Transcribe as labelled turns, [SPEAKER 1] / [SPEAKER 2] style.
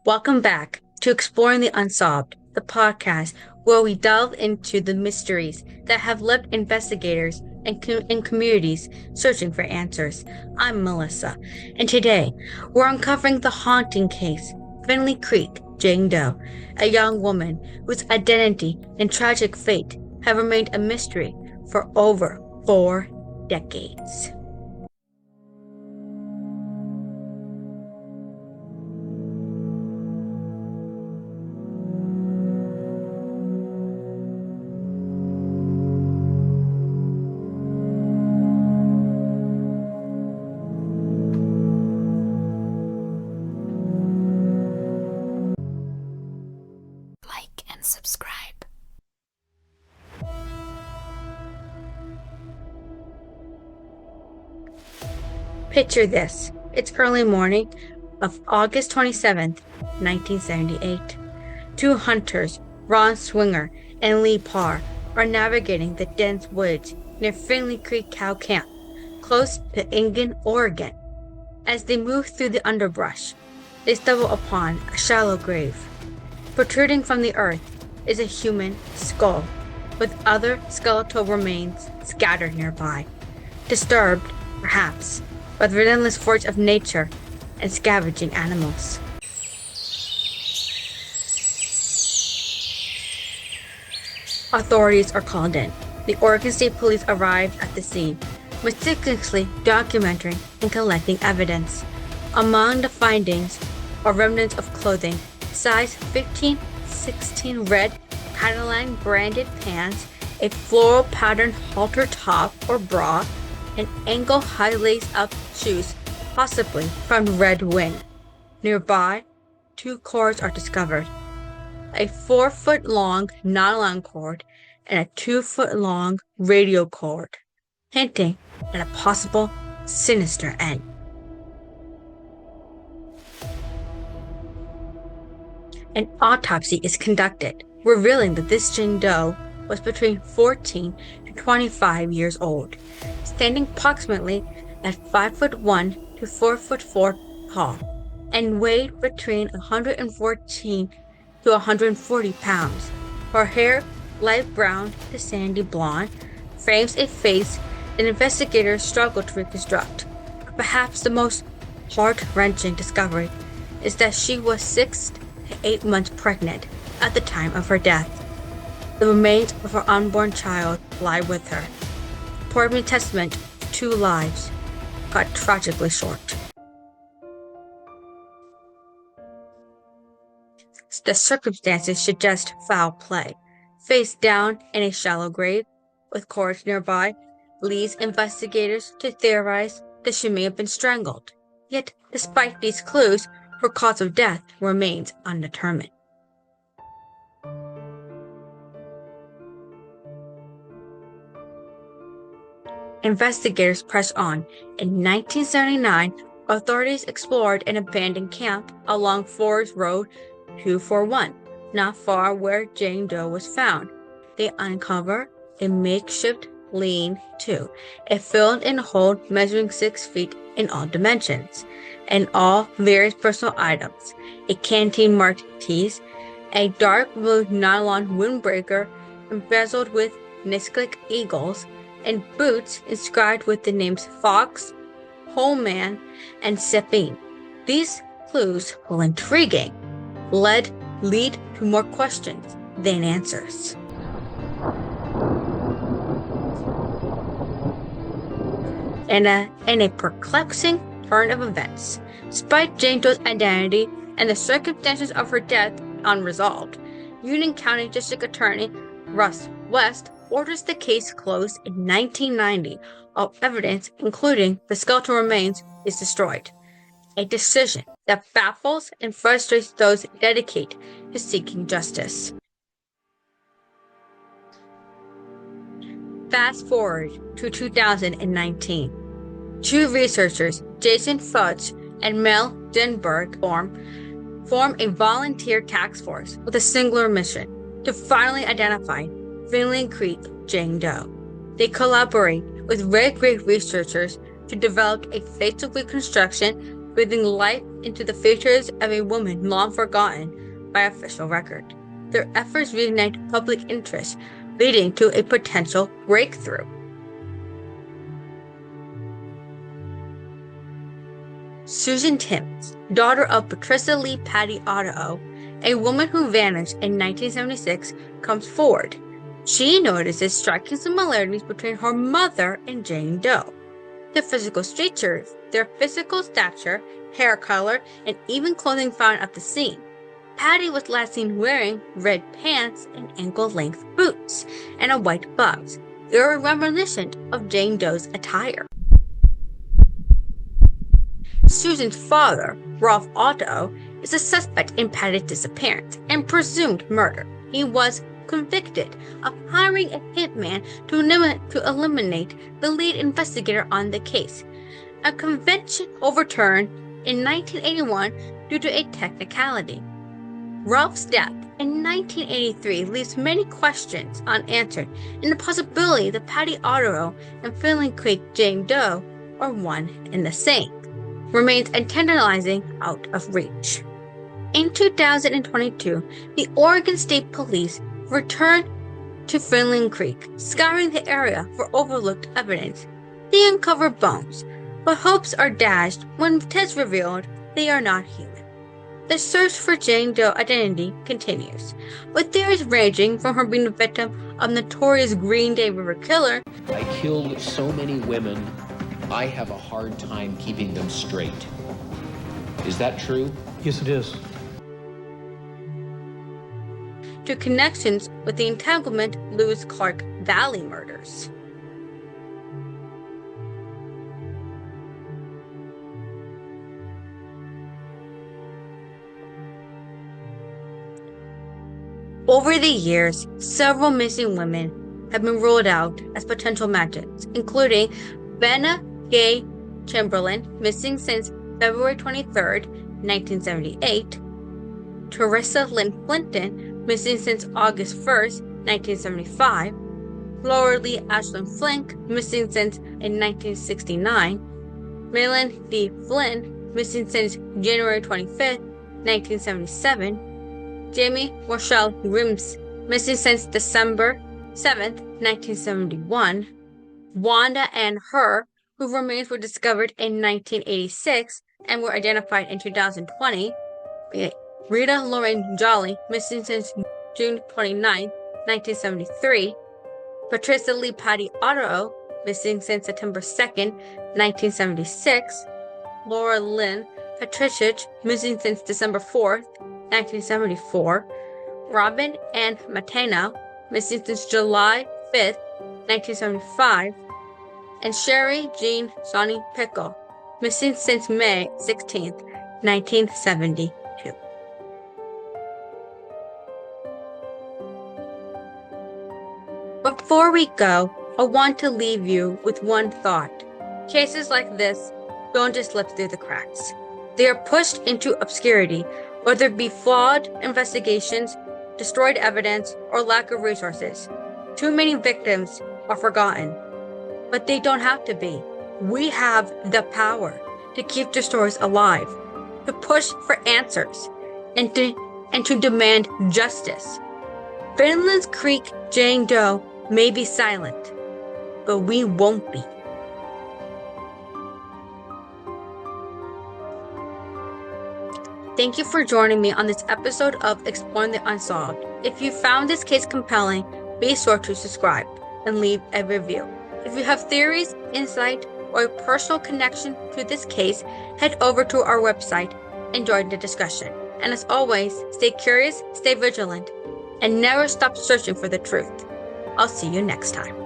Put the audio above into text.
[SPEAKER 1] Welcome back to Exploring the Unsolved, the podcast where we delve into the mysteries that have left investigators and communities searching for answers. I'm Melissa, and today we're uncovering the haunting case, Finley Creek Jane Doe, a young woman whose identity and tragic fate have remained a mystery for over 4 decades.
[SPEAKER 2] Like and subscribe.
[SPEAKER 1] Picture this. It's early morning of August 27th, 1978. Two hunters, Ron Swinger and Lee Parr, are navigating the dense woods near Finley Creek Cow Camp, close to Engen, Oregon. As they move through the underbrush, they stumble upon a shallow grave. Protruding from the earth is a human skull, with other skeletal remains scattered nearby. Disturbed, perhaps, by the relentless force of nature and scavenging animals. Authorities are called in. The Oregon State Police arrived at the scene, meticulously documenting and collecting evidence. Among the findings are remnants of clothing, size 15-16 red Catalan branded pants, a floral patterned halter top or bra, and ankle high lace-up shoes, possibly from Red Wing. Nearby, 2 cords are discovered: a 4-foot-long nylon cord and a 2-foot-long radio cord, hinting at a possible sinister end. An autopsy is conducted, revealing that this Jane Doe was between 14 to 25 years old, standing approximately at 5'1" to 4'4" tall, and weighed between 114 to 140 pounds. Her hair, light brown to sandy blonde, frames a face that investigators struggle to reconstruct. Perhaps the most heart-wrenching discovery is that she was 6 to 8 months pregnant at the time of her death. The remains of her unborn child lie with her, purporting a testament to 2 lives cut tragically short. The circumstances suggest foul play. Face down in a shallow grave, with cords nearby, leads investigators to theorize that she may have been strangled. Yet, despite these clues, her cause of death remains undetermined. Investigators press on. In 1979, authorities explored an abandoned camp along Forest Road 241, not far where Jane Doe was found. They uncover a makeshift lean-to, a filled-in hole measuring 6 feet in all dimensions, and all various personal items: a canteen-marked tease, a dark blue nylon windbreaker embezzled with Nisquik eagles, and boots inscribed with the names Fox, Holman, and Sepine. These clues, while intriguing, lead to more questions than answers. In a perplexing turn of events, despite Jane Doe's identity and the circumstances of her death unresolved, Union County District Attorney Russ West orders the case closed in 1990. All evidence, including the skeletal remains, is destroyed. A decision that baffles and frustrates those dedicated to seeking justice. Fast forward to 2019. 2 researchers, Jason Fudge and Mel Denberg, form a volunteer task force with a singular mission: to finally identify Finley Creek Jane Doe. They collaborate with Red Grave researchers to develop a facial reconstruction using light into the features of a woman long forgotten by official record. Their efforts reignite public interest, leading to a potential breakthrough. Susan Timms, daughter of Patricia Lee Patty Otto, a woman who vanished in 1976, comes forward. She notices striking similarities between her mother and Jane Doe. Their physical stature, hair color, and even clothing found at the scene. Patty was last seen wearing red pants and ankle-length boots and a white blouse. They were reminiscent of Jane Doe's attire. Susan's father, Ralph Otto, is a suspect in Patty's disappearance and presumed murder. He was convicted of hiring a hitman to eliminate the lead investigator on the case. A conviction overturned in 1981 due to a technicality. Ralph's death in 1983 leaves many questions unanswered, and the possibility that Patty Otto and Finley Creek Jane Doe are one and the same remains tantalizing out of reach. In 2022, the Oregon State Police returned to Finley Creek, scouring the area for overlooked evidence. They uncover bones, but hopes are dashed when tests revealed they are not human. The search for Jane Doe's identity continues, with theories ranging from her being the victim of notorious Green Day River killer.
[SPEAKER 3] I killed so many women, I have a hard time keeping them straight. Is that true?
[SPEAKER 4] Yes, it is.
[SPEAKER 1] To connections with the entanglement Lewis Clark Valley murders. Over the years, several missing women have been ruled out as potential matches, including Benna Gay Chamberlain, missing since February 23, 1978, Teresa Lynn Flinton, missing since August 1, 1975, Laura Lee Ashlyn Flink, missing since 1969, Maylin D. Flynn, missing since January 25, 1977, Jamie Rochelle Rims, missing since December 7, 1971, Wanda Ann Herr, whose remains were discovered in 1986 and were identified in 2020, Rita Lorraine Jolly, missing since June 29, 1973, Patricia Lee Patty Otto, missing since September 2, 1976, Laura Lynn Patricic, missing since December 4, 1974, Robin Ann Matano, missing since July 5, 1975, and Sherry Jean Sonny Pickle, missing since May 16, 1972. Before we go, I want to leave you with one thought. Cases like this don't just slip through the cracks. They are pushed into obscurity, whether it be flawed investigations, destroyed evidence, or lack of resources. Too many victims are forgotten, but they don't have to be. We have the power to keep the stories alive, to push for answers, and to demand justice. Finley Creek Jane Doe may be silent, but we won't be. Thank you for joining me on this episode of Exploring the Unsolved. If you found this case compelling, be sure to subscribe and leave a review. If you have theories, insight, or a personal connection to this case, head over to our website and join the discussion. And as always, stay curious, stay vigilant, and never stop searching for the truth. I'll see you next time.